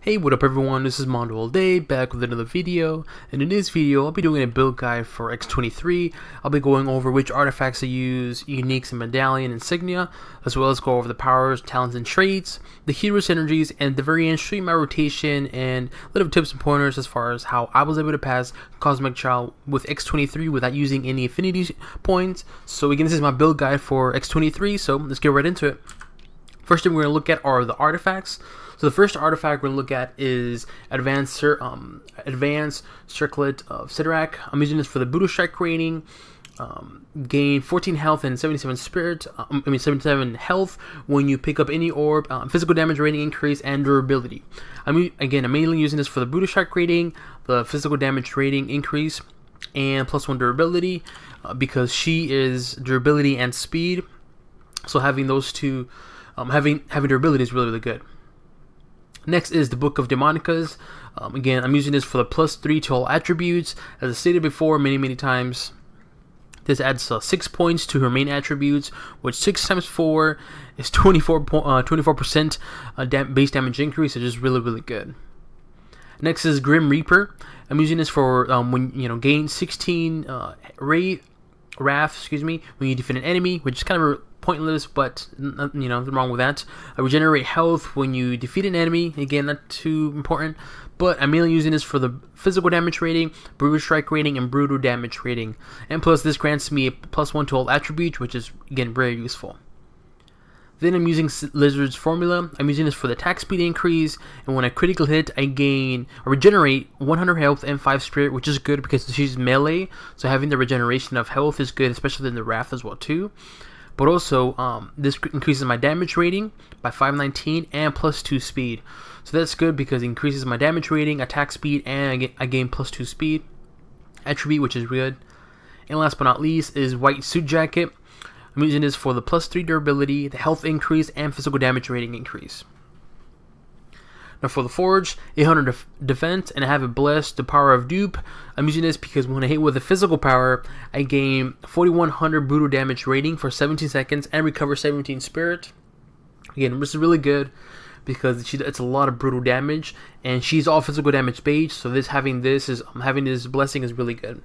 Hey, what up everyone, this is MandoAllDay back with another video, and in this video I'll be doing a build guide for X23. I'll be going over which artifacts to use, uniques and medallion insignia, as well as go over the powers, talents and traits, the hero synergies, and at the very end show you my rotation and little tips and pointers as far as how I was able to pass Cosmic Child with X23 without using any affinity points. So again, this is my build guide for X23, so let's get right into it. First thing we're going to look at are the artifacts. So the first artifact we're going to look at is Advanced Circlet of Sidorak. I'm using this for the Budo Strike rating. Gain 14 health and 77 spirit. 77 health when you pick up any orb. Physical damage rating increase and durability. I'm mainly using this for the Budo Strike rating, the physical damage rating increase, and +1 durability because she is durability and speed. So having those two, having durability is really good. Next is the Book of Demonicas. Again, I'm using this for the +3 to all attributes. As I stated before many times, this adds 6 points to her main attributes, which 6 times 4 is 24% base damage increase, which is really good. Next is Grim Reaper. I'm using this for when gain 16 wrath, when you defeat an enemy, which is kind of pointless, but nothing wrong with that. Regenerate health when you defeat an enemy. Again, not too important, but I'm mainly using this for the physical damage rating, brutal strike rating, and brutal damage rating. And plus, this grants me a +1 to all attributes, which is again very useful. Then I'm using Lizard's formula. I'm using this for the attack speed increase, and when I critical hit, I regenerate 100 health and 5 spirit, which is good because she's melee. So having the regeneration of health is good, especially in the wrath as well too. But also, this increases my damage rating by 519 and +2 speed. So that's good because it increases my damage rating, attack speed, and I gain +2 speed attribute, which is good. And last but not least is White Suit Jacket. I'm using this for the +3 durability, the health increase, and physical damage rating increase. Now for the Forge, 800 defense, and I have it blessed, the power of dupe. I'm using this because when I hit with a physical power, I gain 4100 brutal damage rating for 17 seconds and recover 17 spirit. Again, this is really good because it's a lot of brutal damage, and she's all physical damage based. So having this blessing is really good.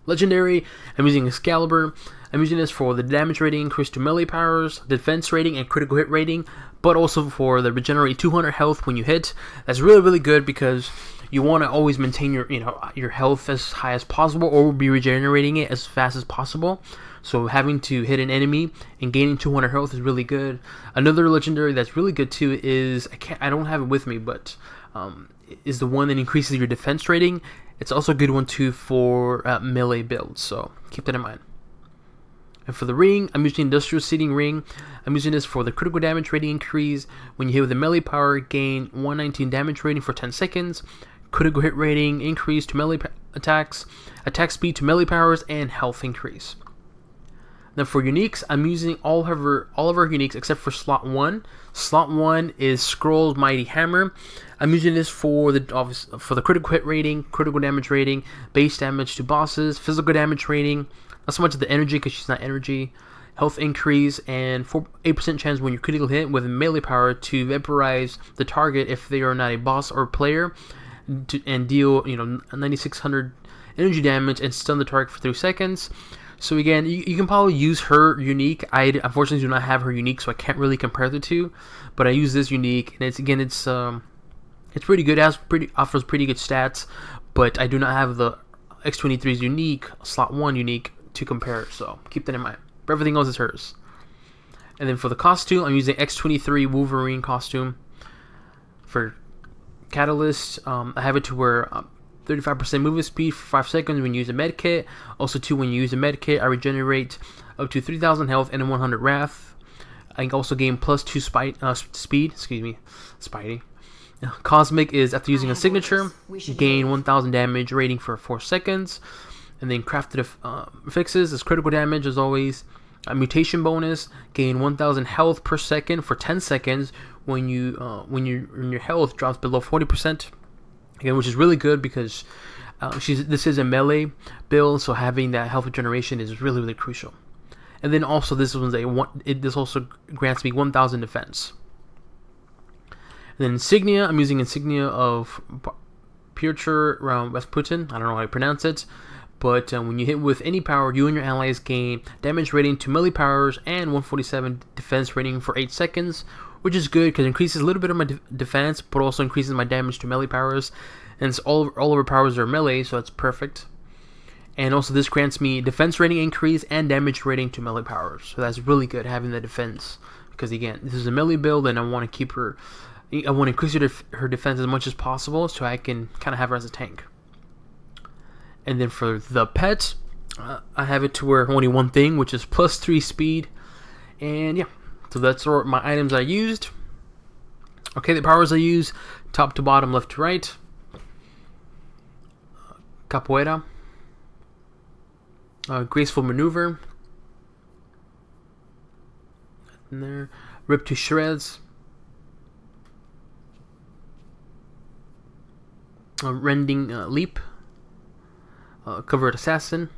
Legendary, I'm using Excalibur. I'm using this for the damage rating increase to melee powers, defense rating, and critical hit rating, but also for the regenerate 200 health when you hit. That's really good because you want to always maintain your health as high as possible, or be regenerating it as fast as possible. So having to hit an enemy and gaining 200 health is really good. Another legendary that's really good too is I don't have it with me, but is the one that increases your defense rating. It's also a good one too for melee builds, so keep that in mind. And for the ring, I'm using Industrial Seating Ring. I'm using this for the critical damage rating increase. When you hit with a melee power, gain 119 damage rating for 10 seconds. Critical hit rating increase to melee attacks, attack speed to melee powers, and health increase. Now for uniques, I'm using all of our uniques except for slot 1. Slot 1 is Scroll's Mighty Hammer. I'm using this for the critical hit rating, critical damage rating, base damage to bosses, physical damage rating, not so much of the energy because she's not energy, health increase, and 8% chance when you critical hit with melee power to vaporize the target if they are not a boss or player, and deal 9600 energy damage and stun the target for 3 seconds. So again, you can probably use her unique. I unfortunately do not have her unique, so I can't really compare the two. But I use this unique, and it's pretty good. It offers pretty good stats, but I do not have the X23's unique, slot 1 unique to compare. So keep that in mind. But everything else is hers. And then for the costume, I'm using X23 Wolverine costume. For Catalyst, I have it to where 35% movement speed for 5 seconds when you use a med kit. Also, when you use a med kit, I regenerate up to 3000 health and 100 wrath. I can also gain +2 speed. Excuse me, Spidey. Cosmic is after using a signature, gain 1000 damage rating for 4 seconds. And then crafted fixes is critical damage as always. A mutation bonus, gain 1000 health per second for 10 seconds when your health drops below 40%. Again, which is really good because this is a melee build, so having that health regeneration is really crucial. And then also this also grants me 1000 defense. Then Insignia, I'm using Insignia of Purcher Rasputin. I don't know how to pronounce it. But when you hit with any power, you and your allies gain damage rating to melee powers and 147 defense rating for 8 seconds, which is good because it increases a little bit of my defense, but also increases my damage to melee powers. And it's all of our powers are melee, so that's perfect. And also this grants me defense rating increase and damage rating to melee powers. So that's really good having the defense. Because again, this is a melee build and I want to keep her... I want to increase her defense as much as possible so I can kind of have her as a tank. And then for the pet, I have it to where only one thing, which is +3 speed. And yeah, so that's my items I used. Okay, the powers I use, top to bottom, left to right. Capoeira. Graceful maneuver. In there. Rip to shreds. Rending leap. Covered assassin.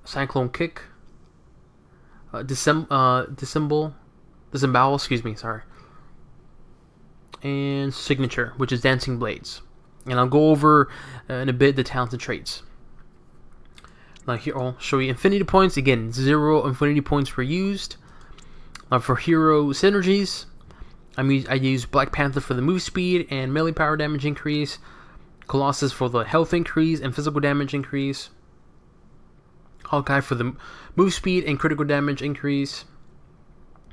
Cyclone kick. Disembowel, excuse me, sorry. And signature, which is dancing blades. And I'll go over in a bit the talents and traits. Now here I'll show you infinity points. Again, 0 infinity points were used. For hero synergies, I use Black Panther for the move speed and melee power damage increase. Colossus for the health increase and physical damage increase. Hawkeye for the move speed and critical damage increase.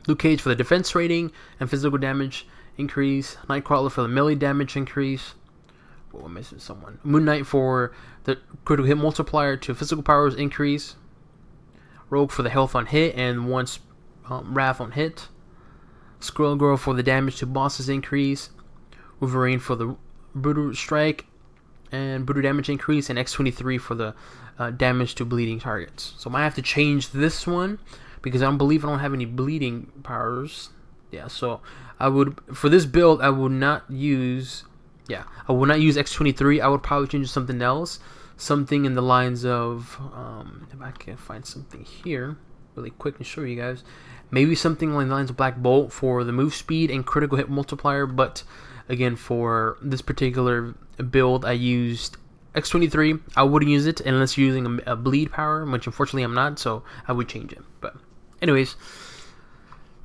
Luke Cage for the defense rating and physical damage increase. Nightcrawler for the melee damage increase. Oh, I'm missing someone. Moon Knight for the critical hit multiplier to physical powers increase. Rogue for the health on hit and once wrath on hit. Squirrel Girl for the damage to bosses increase. Wolverine for the brutal strike and brutal damage increase, and X23 for the damage to bleeding targets. So I might have to change this one because I don't have any bleeding powers. Yeah, so I would, for this build, I would not use X23. I would probably change something else, something in the lines of if I can find something here really quick and show you guys, maybe something along the lines of Black Bolt for the move speed and critical hit multiplier. But again, for this particular build, I used X23. I wouldn't use it unless you're using a bleed power, which unfortunately I'm not, so I would change it. But anyways,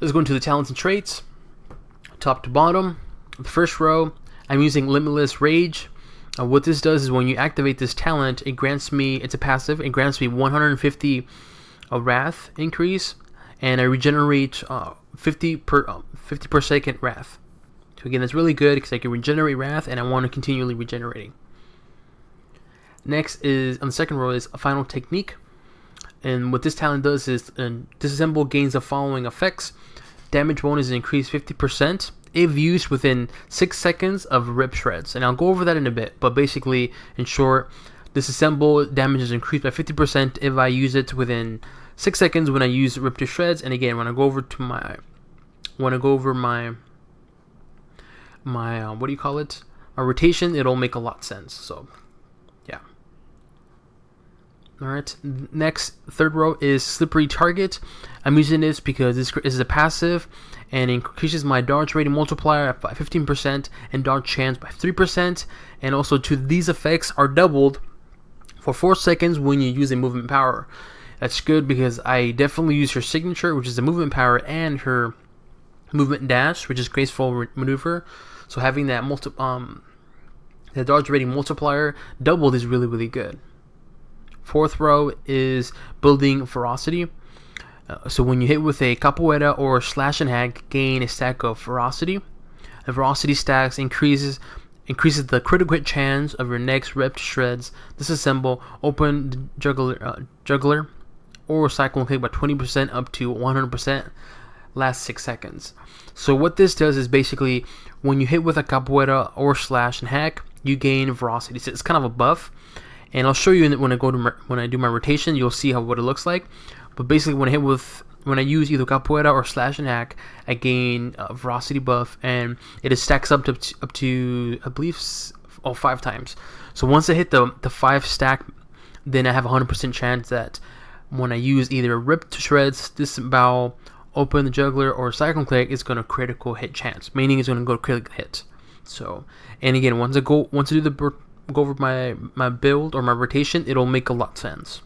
let's go into the talents and traits. Top to bottom, the first row, I'm using Limitless Rage. What this does is when you activate this talent, it grants me, it's a passive, it grants me 150 wrath increase, and I regenerate 50 per second wrath. So again, that's really good because I can regenerate wrath and I want to continually regenerating. Next is, on the second row, is a final technique. And what this talent does is disassemble gains the following effects. Damage bonus is increased 50% if used within 6 seconds of rip shreds. And I'll go over that in a bit, but basically, in short, disassemble damage is increased by 50% if I use it within 6 seconds when I use rip to shreds. And again, when I go over my what do you call it? My rotation, it'll make a lot of sense. So, yeah. Alright, next, third row is Slippery Target. I'm using this because this is a passive and increases my dodge rating multiplier by 15% and dodge chance by 3%. And also, these effects are doubled for 4 seconds when you use a movement power. That's good because I definitely use her signature, which is the movement power, and her movement dash, which is graceful maneuver. So having that the dodge rating multiplier doubled is really, really good. Fourth row is building ferocity. So when you hit with a capoeira or slash and hack, gain a stack of ferocity. The ferocity stacks increases the critical hit chance of your next rip to shreds, disassemble, open juggler, or cyclone kick by 20% up to 100%. Last 6 seconds. So what this does is basically when you hit with a capoeira or slash and hack, you gain ferocity. So it's kind of a buff, and I'll show you when I do my rotation. You'll see what it looks like. But basically, when I use either capoeira or slash and hack, I gain a ferocity buff, and it stacks up to I believe 5 times. So once I hit the 5 stack, then I have a 100% chance that when I use either rip to shreds, disembowel, open the juggler or cyclone click, it's going to critical hit chance, meaning it's going to go critical hit. So, and again, once I go over my build or my rotation, it'll make a lot of sense.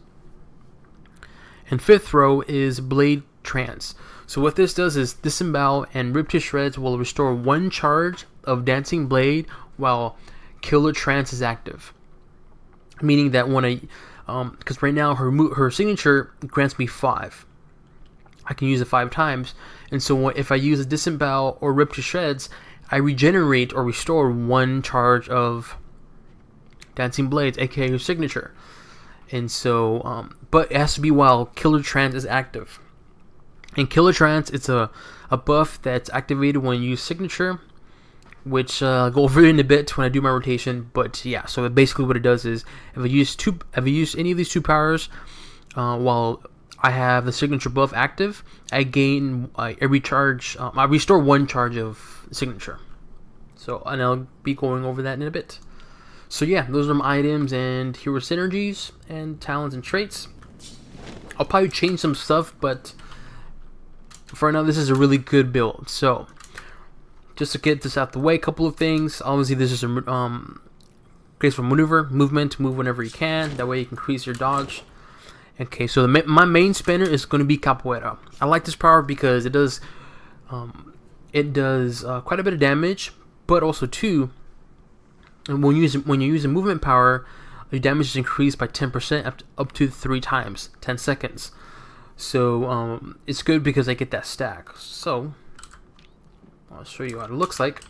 And fifth row is Blade Trance. So what this does is disembowel and rip to shreds will restore 1 charge of Dancing Blade while Killer Trance is active. Meaning that when I, because right now her signature grants me 5. I can use it 5 times, and so if I use a disembowel or rip to shreds, I regenerate or restore 1 charge of Dancing Blades, aka her signature. And so, but it has to be while Killer Trance is active. In Killer Trance, it's a buff that's activated when you use signature, which I'll go over it in a bit when I do my rotation. But yeah, so basically what it does is if I use any of these 2 powers while I have the signature buff active, I gain every charge. I restore 1 charge of signature. So, and I'll be going over that in a bit. So yeah, those are my items and hero synergies and talents and traits. I'll probably change some stuff, but for now, this is a really good build. So, just to get this out the way, a couple of things. Obviously, this is a graceful maneuver, movement, move whenever you can. That way, you can increase your dodge. Okay, so my main spinner is going to be Capoeira. I like this power because it does quite a bit of damage, but also too, when you use a movement power, your damage is increased by 10% up to 3 times, 10 seconds. So it's good because I get that stack. So I'll show you what it looks like.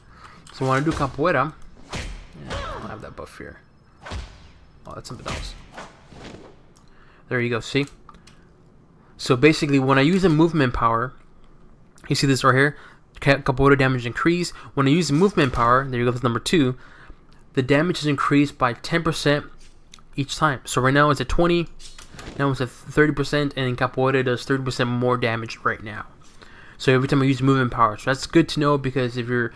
So when I do Capoeira, yeah, I don't have that buff here. Oh, that's something else. There you go, see? So basically, when I use a movement power, you see this right here, Capoeira damage increase. When I use a movement power, there you go, that's number 2, the damage is increased by 10% each time. So right now it's at 20, now it's at 30%, and in Capoeira does 30% more damage right now. So every time I use movement power, so that's good to know, because if you're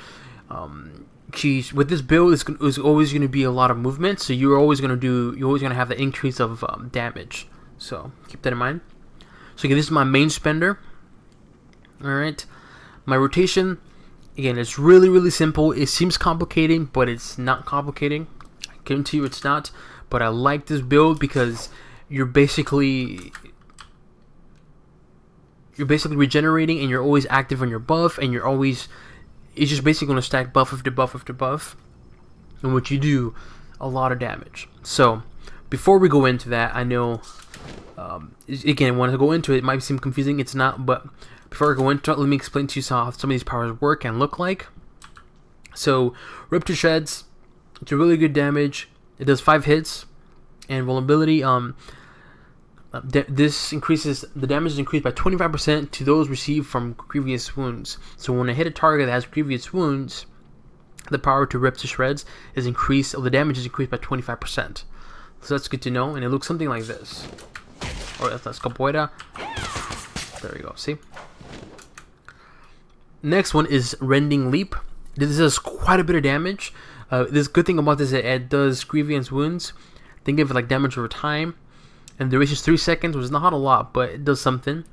with this build, it's always going to be a lot of movement, so you're always going to have the increase of damage. So keep that in mind. So again, this is my main spender. All right, my rotation. Again, it's really simple. It seems complicated, but it's not complicating. I guarantee you it's not. But I like this build because you're basically regenerating, and you're always active on your buff, and it's just basically going to stack buff after buff after buff, in which you do a lot of damage. So before we go into that, I know again, when I go into it, it might seem confusing. It's not, but before I go into it, let me explain to you how some of these powers work and look like. So, Rip to Shreds, it's a really good damage. It does 5 hits, and vulnerability. This increases the damage is increased by 25% to those received from previous wounds. So when I hit a target that has previous wounds, the power to Rip to Shreds is increased. Or the damage is increased by 25%. So that's good to know, and it looks something like this. Or that's Capoeira. There we go. See. Next one is Rending Leap. This does quite a bit of damage. This good thing about this is that it does grievous wounds. Think of it like damage over time. And the duration is 3 seconds, which is not a lot, but it does something.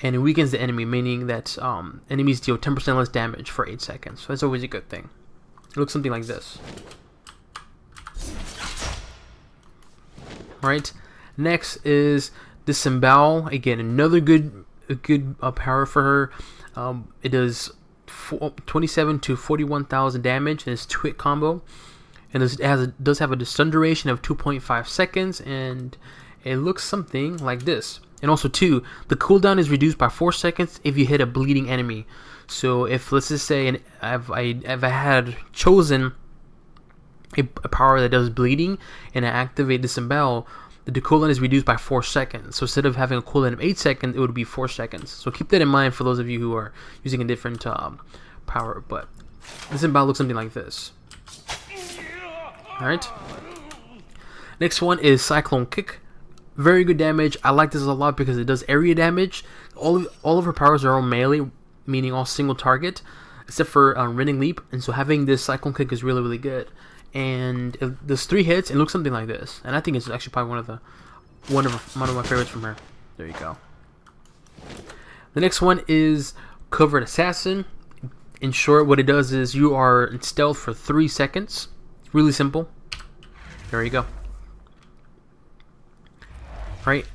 And it weakens the enemy, meaning that enemies deal 10% less damage for 8 seconds. So that's always a good thing. It looks something like this. Alright. Next is Disembowel. Again, another good power for her. It does 27 to 41,000 damage, and it's 2-hit combo. And it does have a stun duration of 2.5 seconds, and it looks something like this. And also, too, the cooldown is reduced by 4 seconds if you hit a bleeding enemy. So if, let's just say, if I had chosen a power that does bleeding, and I activate Disembowel, the cooldown is reduced by 4 seconds. So instead of having a cooldown of 8 seconds, it would be 4 seconds. So keep that in mind for those of you who are using a different power. But Disembowel looks something like this. Alright. Next one is Cyclone Kick. Very good damage. I like this a lot because it does area damage. All of her powers are all melee, meaning all single target, except for Rending Leap. And so having this Cyclone Kick is really good. And it does 3 hits and looks something like this. And I think it's actually probably one of my favorites from her. There you go. The next one is Covert Assassin. In short, what it does is you are in stealth for 3 seconds. Really simple. There you go. Right,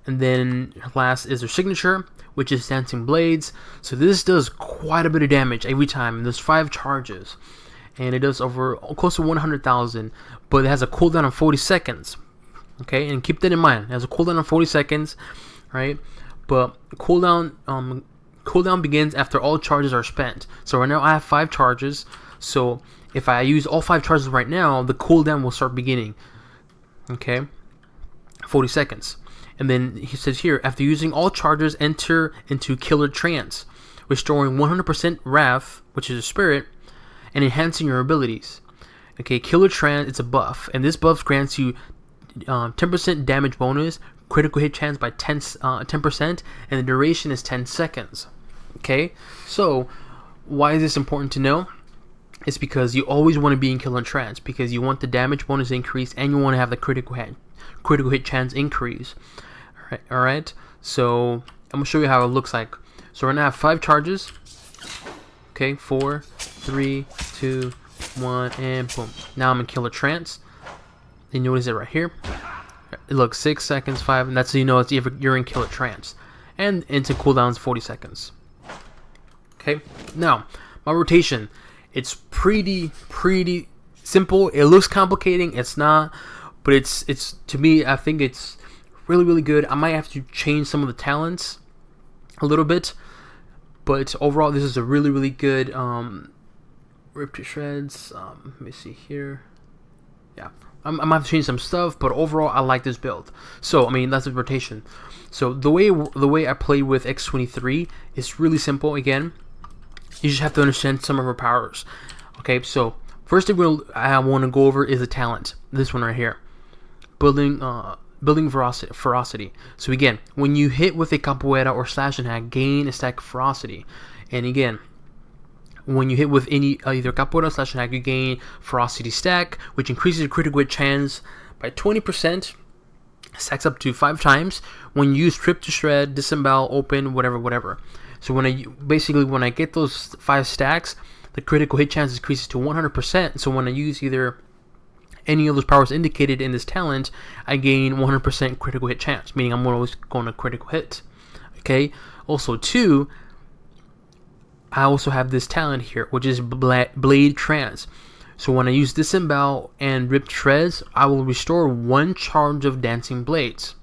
and then last is their signature, which is Dancing Blades. So this does quite a bit of damage every time. And there's 5 charges, and it does over close to 100,000. But it has a cooldown of 40 seconds. Okay, and keep that in mind. It has a cooldown of 40 seconds, right? But cooldown begins after all charges are spent. So right now I have 5 charges. So if I use all 5 charges right now, the cooldown will start beginning. Okay, 40 seconds. And then he says here, after using all charges, enter into Killer Trance, restoring 100% Wrath, which is a spirit, and enhancing your abilities. Okay, Killer Trance, it's a buff, and this buff grants you 10% damage bonus, critical hit chance by 10%, and the duration is 10 seconds. Okay, so why is this important to know? It's because you always want to be in Killer Trance, because you want the damage bonus increase, and you want to have the critical hit chance increase. All right, so I'm gonna show you how it looks like. So right now I have 5 charges. Okay, 4, 3, 2, 1, and boom. Now I'm in Killer Trance. And you notice it right here. It looks 6 seconds, 5, and that's so you know it's you're in Killer Trance. And into cooldowns 40 seconds. Okay, now my rotation. It's pretty simple. It looks complicating. It's not, but it's to me, I think it's really good. I might have to change some of the talents a little bit, but overall this is a really good rip to shreds. Let me see here. Yeah, I might have to change some stuff, but overall I like this build. So I mean, that's the rotation. So the way I play with X23 is really simple. Again, you just have to understand some of her powers. Okay, so first thing I want to go over is the talent. This one right here, building ferocity. So again, when you hit with a capoeira or slash and hack, gain a stack of ferocity. And again, when you hit with any either capoeira or slash and hack, you gain ferocity stack, which increases your critical hit chance by 20%. Stacks up to 5 times when you use strip to shred, disembowel, open, whatever. So when I get those 5 stacks, the critical hit chance increases to 100%. So when I use either any of those powers indicated in this talent, I gain 100% critical hit chance, meaning I'm always going to critical hit. Okay. Also, 2, I also have this talent here, which is Blade Trance. So when I use Disembowel and Rip Shreds, I will restore 1 charge of Dancing Blades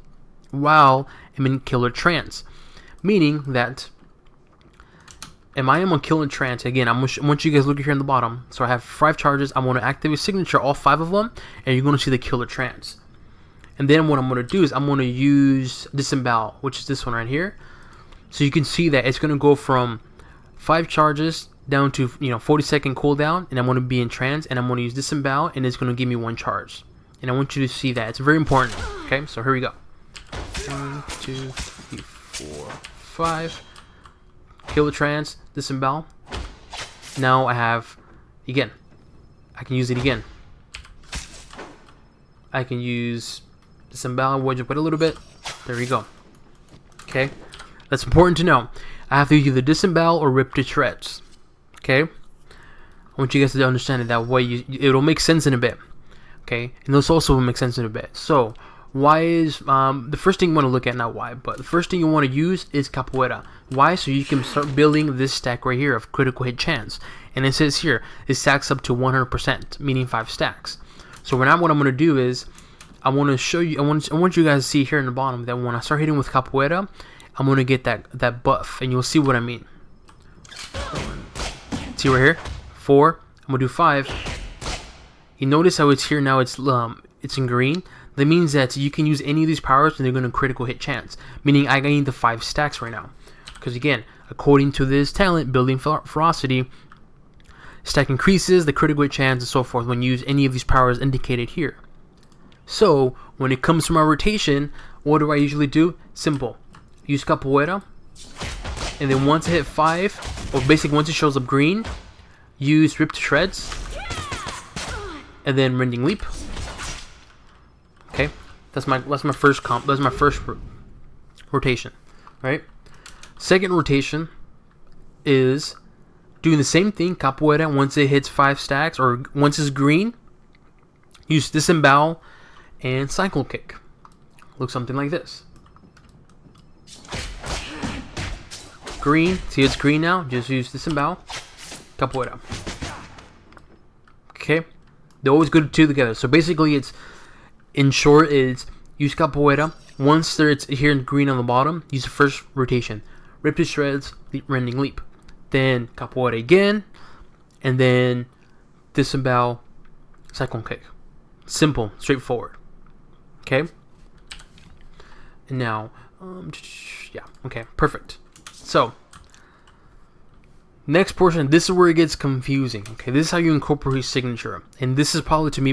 while I'm in Killer Trance. Meaning that if I am on Killer Trance, again, I want you guys to look here in the bottom. So I have 5 charges. I want to activate signature, all 5 of them, and you're going to see the Killer Trance. And then what I'm going to do is I'm going to use Disembowel, which is this one right here. So you can see that it's going to go from 5 charges down to 40-second cooldown, and I'm going to be in trance, and I'm going to use Disembowel, and it's going to give me 1 charge. And I want you to see that. It's very important. Okay, so here we go. 1, 2, 3, 4, 5. Kill the trance, Disembowel. Now I have, again, I can use it again. I can use Disembowel, wedge up it a little bit. There you go. Okay, that's important to know. I have to either Disembowel or Rip to Shreds. Okay, I want you guys to understand it that way. It'll make sense in a bit. Okay, and this also will make sense in a bit. So why is the first thing you want to look at, not why, but the first thing you want to use is Capoeira. Why? So you can start building this stack right here of critical hit chance. And it says here it stacks up to 100%, meaning 5 stacks. So now what I'm going to do is I want to show you. I want you guys to see here in the bottom that when I start hitting with Capoeira, I'm going to get that buff, and you'll see what I mean. See right here, 4. I'm gonna do 5. You notice how it's here now. It's in green. That means that you can use any of these powers, and they're gonna critical hit chance. Meaning I gain the 5 stacks right now. Because again, according to this talent, building ferocity, stack increases the critical hit chance and so forth when you use any of these powers indicated here. So when it comes to my rotation, what do I usually do? Simple. Use Capoeira. And then once I hit 5, or basically once it shows up green, use Rip to Shreds, and then Rending Leap. Okay, that's my first rotation, right? Second rotation is doing the same thing, capoeira. Once it hits 5 stacks, or once it's green, use disembowel and cycle kick. Looks something like this. Green, see it's green now, just use disembowel, capoeira. Okay, they always go two together. So basically it's, in short, is use capoeira. Once it's here in green on the bottom, use the first rotation. Rip to shreds, rending leap. Then capoeira again, and then disembowel, cyclone kick. Simple, straightforward. Okay. And now, yeah, okay, perfect. So, next portion, this is where it gets confusing. Okay, this is how you incorporate signature, and this is probably, to me,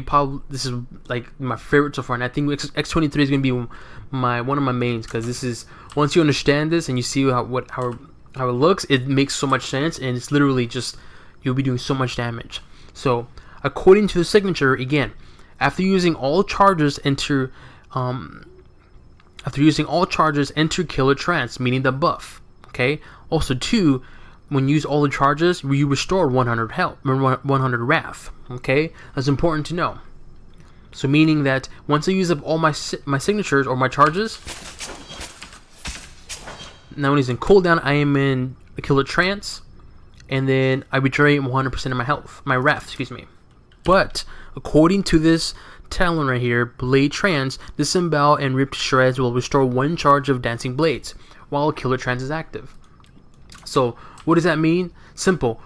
this is like my favorite so far. And I think X23 is gonna be one of my mains, because this is, once you understand this and you see how it looks, it makes so much sense, and it's literally just, you'll be doing so much damage. So, according to the signature, again, after using all charges, enter killer trance, meaning the buff. Okay. Also, 2, when you use all the charges, you restore 100 health, 100 wrath. Okay, that's important to know. So, meaning that once I use up all my signatures or my charges, now when he's in cooldown, I am in a killer trance, and then I regenerate 100% of my health, my wrath, excuse me. But according to this talent right here, Blade Trance, disembowel and rip to shreds will restore 1 charge of dancing blades while killer trance is active. So what does that mean? Simple.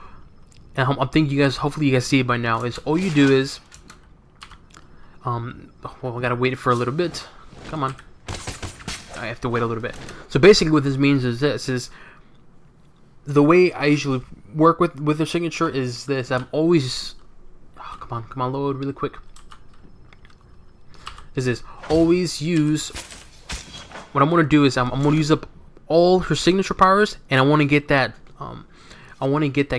And I think you guys, hopefully you guys see it by now, is all you do is, well, I gotta wait for a little bit. Come on. I have to wait a little bit. So basically what this means is this, is the way I usually work with the signature is this. I'm always, oh, come on, load really quick. Is this, always use, what I'm going to do is I'm going to use up all her signature powers, and I want to get that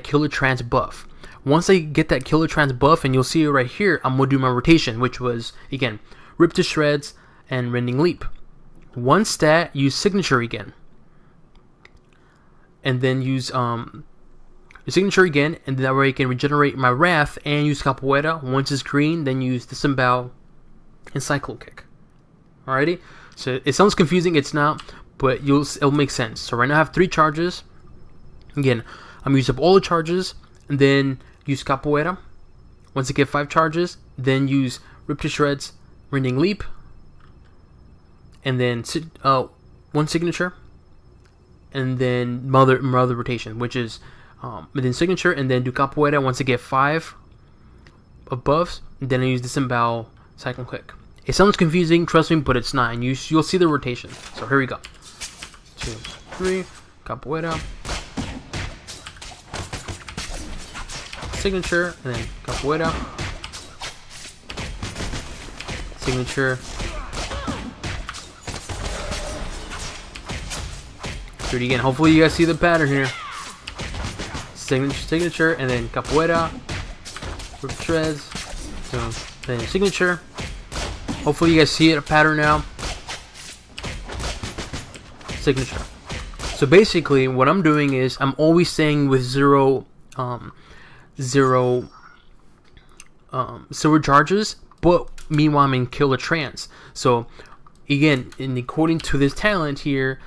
killer trance buff. Once I get that killer trance buff, and you'll see it right here, I'm going to do my rotation, which was, again, rip to shreds and rending leap. One stat, use signature again, and then use the signature again, and that way I can regenerate my wrath and use capoeira. Once it's green, then use disembowel and cycle kick. Alrighty, so it sounds confusing, it's not, but it'll make sense. So right now I have 3 charges. Again, I'm gonna use up all the charges, and then use capoeira. Once I get 5 charges, then use rip to shreds, rending leap, and then 1 signature, and then my other rotation, which is then signature, and then do capoeira. Once I get 5 of buffs, and then I use disembowel, cycle kick. It sounds confusing, trust me, but it's not, and you'll see the rotation. So here we go. 2, 3, capoeira, signature, and then capoeira, signature, do it again. Hopefully you guys see the pattern here. Signature, and then capoeira, rip shreds, so then signature. Hopefully you guys see it, a pattern now. Signature. So basically what I'm doing is I'm always staying with zero silver charges, but meanwhile I'm in killer trance. So again, according to this talent here,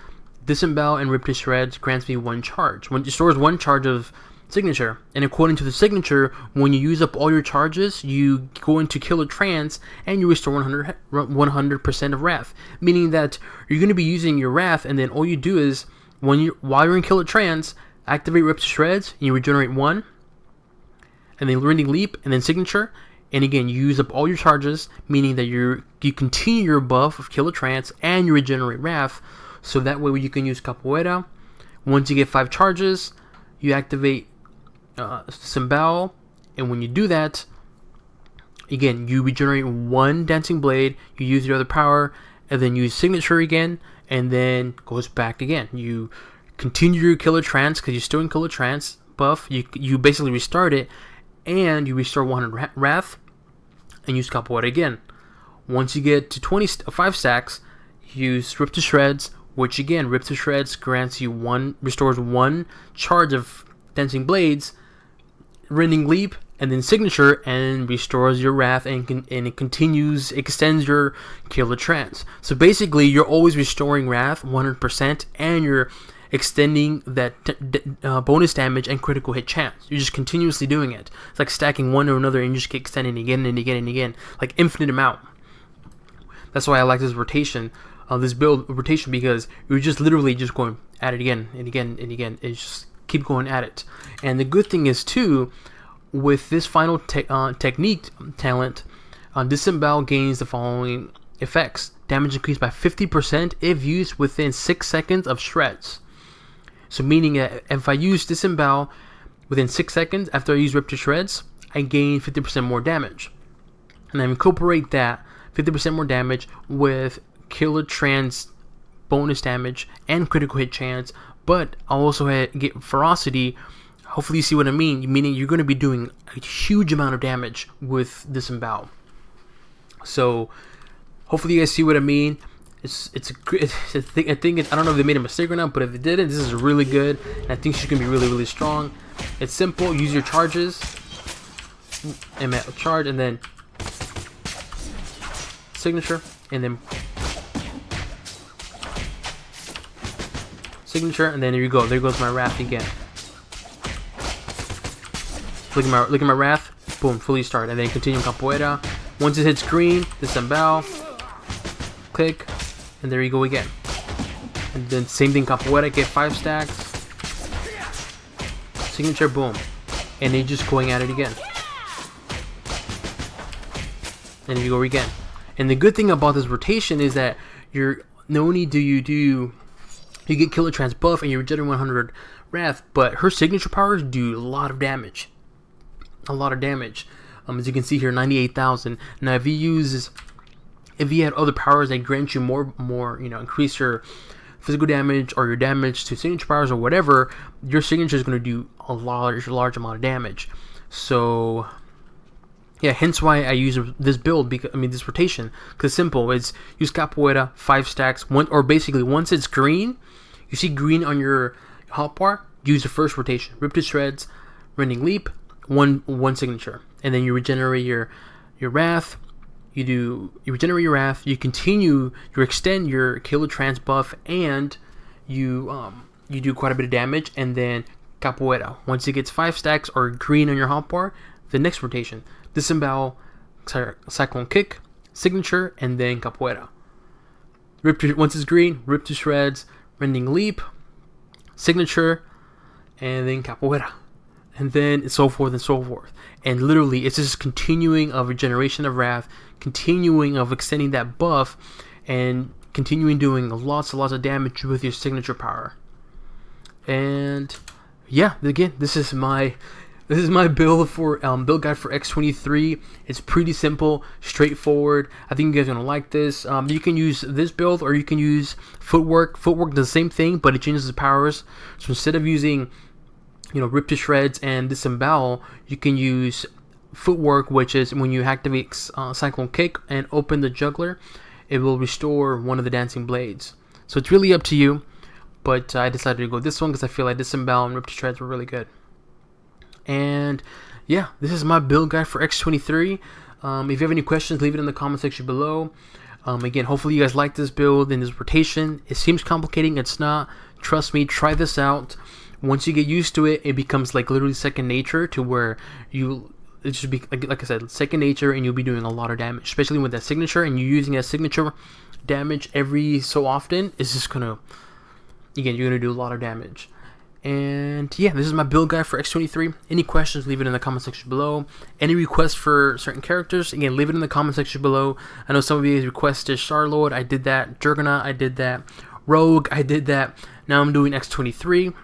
disembowel and rip to shreds grants me 1 charge. When it stores 1 charge of signature, and according to the signature, when you use up all your charges, you go into killer trance and you restore 100% of wrath, meaning that you're going to be using your wrath, and then all you do is while you're in killer trance, activate rip to shreds, and you regenerate 1, and then rending leap, and then signature, and again you use up all your charges, meaning that you continue your buff of killer trance and you regenerate wrath. So that way you can use capoeira. Once you get 5 charges, you activate disembowel, and when you do that, again you regenerate 1 dancing blade, you use your other power, and then use signature again, and then goes back again. You continue your killer trance because you're still in killer trance buff. You basically restart it, and you restore 100 wrath, and use capoeira again. Once you get to 5 stacks, use rip to shreds, which again, Rip to Shreds restores 1 charge of Dancing Blades, Rending Leap, and then Signature, and restores your Wrath, and it extends your Killer Trance. So basically, you're always restoring Wrath 100%, and you're extending that bonus damage and critical hit chance. You're just continuously doing it. It's like stacking one to another, and you just keep extending again and again and again, like infinite amount. That's why I like this rotation, this build rotation, because you're just literally just going at it again and again and again. It's just keep going at it. And the good thing is too, with this final technique talent, Disembowel gains the following effects: damage increased by 50% if used within 6 seconds of shreds. So meaning that if I use Disembowel within 6 seconds after I use Rip to Shreds, I gain 50% more damage. And I incorporate that 50% more damage with Killer Trance bonus damage and critical hit chance, but I also get Ferocity. Hopefully you see what I mean, meaning you're going to be doing a huge amount of damage with Disembowel. So hopefully you guys see what I mean. I think I don't know if they made a mistake or not, but if they didn't, this is really good, and I think she's gonna be really, really strong. It's simple. Use your charges, and charge, and then Signature, and then Signature, and then there you go. There goes my Wrath again. Look at my Wrath. Boom, fully start, and then continue Capoeira. Once it hits green, Disembowel, click, and there you go again. And then same thing, Capoeira, get 5 stacks, Signature, boom, and then just going at it again. And there you go again. And the good thing about this rotation is that not only do you get Killer Trance buff and you regenerate 100 Wrath, but her signature powers do a lot of damage. As you can see here, 98,000. Now if you had other powers that grant you more, increase your physical damage or your damage to signature powers or whatever, your signature is going to do a large amount of damage. So yeah, hence why I use this build, this rotation, because it's simple. It's use Capoeira, 5 stacks, basically once it's green, you see green on your hotbar, use the first rotation, Rip to Shreds, Rending Leap, one signature, and then you regenerate your Wrath. You regenerate your Wrath, you extend your Killer Trance buff, and you do quite a bit of damage, and then Capoeira. Once it gets 5 stacks or green on your hotbar, the next rotation, Disembowel, Cyclone Kick, Signature, and then Capoeira. Once it's green, Rip to Shreds, Rending Leap, Signature, and then Capoeira. And then so forth and so forth. And literally, it's just continuing of regeneration of Wrath, continuing of extending that buff, and continuing doing lots and lots of damage with your signature power. And yeah, again, this is my build for build guide for X23. It's pretty simple, straightforward. I think you guys are gonna like this. You can use this build, or you can use Footwork. Footwork does the same thing, but it changes the powers. So instead of using Rip to Shreds and Disembowel, you can use Footwork, which is when you activate Cyclone Kick and open the Juggler, it will restore one of the Dancing Blades. So it's really up to you, but I decided to go this one because I feel like Disembowel and Rip to Shreds were really good. And yeah, this is my build guide for X23. If you have any questions, leave it in the comment section below. Again, hopefully you guys like this build and this rotation. It seems complicating, it's not. Trust me, try this out. Once you get used to it, it becomes like literally second nature, to where it should be like I said, second nature, and you'll be doing a lot of damage, especially with that signature, and you're using that signature damage every so often. It's just gonna, again, you're gonna do a lot of damage. And yeah, this is my build guide for X23. Any questions, leave it in the comment section below. Any requests for certain characters, again, leave it in the comment section below. I know some of you guys requested Charlord, I did that. Juggernaut, I did that. Rogue, I did that. Now I'm doing X23.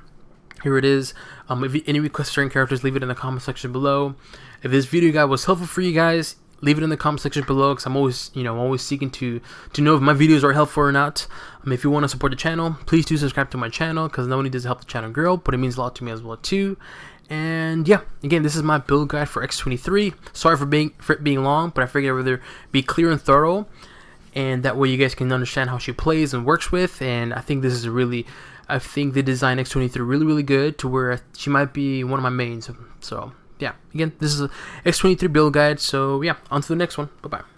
Here it is. If any requests for certain characters, leave it in the comment section below. If this video guide was helpful for you guys, leave it in the comment section below, because I'm always, always seeking to know if my videos are helpful or not. If you want to support the channel, please do subscribe to my channel, because not only does it help the channel grow, but it means a lot to me as well too. And yeah, again, this is my build guide for X23. Sorry for it being long, but I figured I'd rather be clear and thorough. and that way you guys can understand how she plays and works with. And I think this is I think they designed X23 really good to where she might be one of my mains. So yeah, again, this is a X23 build guide. So yeah, on to the next one. Bye bye.